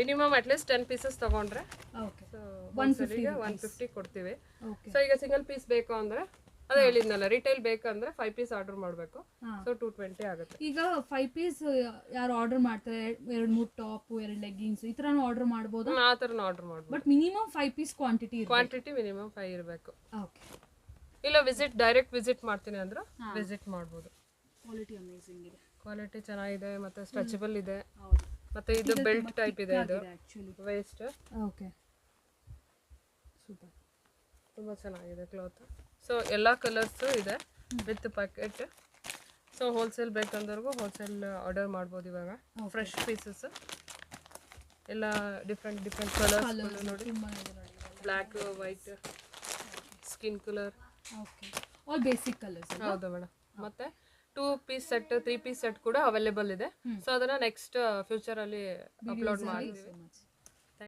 ಮಿನಿಮಮ್ ಅಟ್ಲೀಸ್ಟ್ 10 ಪೀಸಸ್ ತಗೊಂಡ್ರೆ
ಓಕೆ.
ಸೊ 150 ಕೊಡ್ತೀವಿ.
ಓಕೆ
ಸೊ ಈಗ ಸಿಂಗಲ್ ಪೀಸ್ ಬೇಕು ಅಂದ್ರೆ ಅದೇ ಹೇಳಿದ್ನಲ್ಲ, ರಿಟೇಲ್ ಬೇಕಂದ್ರೆ 5 ಪೀಸ್ ಆರ್ಡರ್ ಮಾಡಬೇಕು. ಸೊ 220 ಆಗುತ್ತೆ.
ಈಗ 5 ಪೀಸ್ ಯಾರು ಆರ್ಡರ್ ಮಾಡ್ತಾರೆ, 2-3 ಟಾಪ್, 2 ಲೆಗ್ಗಿನ್ಸ್ ಈ ಥರನೂ ಆರ್ಡರ್ ಮಾಡ್ಬೋದಾ?
ಆ ಥರನೂ ಆರ್ಡರ್ ಮಾಡ್ಬೋದು.
But minimum 5 piece quantity
minimum 5 ಇರಬೇಕು.
ಓಕೆ.
ಇಲ್ಲ ಡೈರೆಕ್ಟ್ ವಿಸಿಟ್ ಮಾಡ್ತೀನಿ ಅಂದ್ರೆ ವಿಸಿಟ್ ಮಾಡ್ಬೋದು.
ಕ್ವಾಲಿಟಿ ಅಮೇಜಿಂಗ್ ಇದೆ,
ಕ್ವಾಲಿಟಿ ಚೆನ್ನಾಗಿದೆ, ಮತ್ತೆ ಸ್ಟ್ರೆಚಬಲ್ ಇದೆ,
ಹೌದು.
ಮತ್ತೆ ಇದು ಬೆಲ್ಟ್ ಟೈಪ್ ಇದೆ, ಇದು
ಆಕ್ಚುಲಿ
ವೇಸ್ಟ್.
ಓಕೆ, ಸೂಪರ್,
ತುಂಬ ಚೆನ್ನಾಗಿದೆ ಕ್ಲಾತ್. ಸೊ ಎಲ್ಲ ಕಲರ್ಸು ಇದೆ ವಿತ್ ಪ್ಯಾಕೆಟ್. ಸೊ ಹೋಲ್ಸೇಲ್ ಬೇಕಂದವ್ರಿಗೂ ಹೋಲ್ಸೇಲ್ ಆರ್ಡರ್ ಮಾಡ್ಬೋದು. ಇವಾಗ ಫ್ರೆಶ್ ಪೀಸಸ್ ಎಲ್ಲ ಡಿಫ್ರೆಂಟ್ ಕಲರ್ಸ್ ನೋಡಿ, black, white, skin colour.
Okay, all basic colours.
ಹೌದು ಮೇಡಮ್. ಮತ್ತೆ 2 ಪೀಸ್ ಸೆಟ್, 3 ಪೀಸ್ ಸೆಟ್ ಕೂಡ ಅವೈಲೇಬಲ್ ಇದೆ. ಸೊ ಅದನ್ನ ನೆಕ್ಸ್ಟ್ ಫ್ಯೂಚರ್ ಅಲ್ಲಿ ಅಪ್ಲೋಡ್ ಮಾಡ್ತೀವಿ.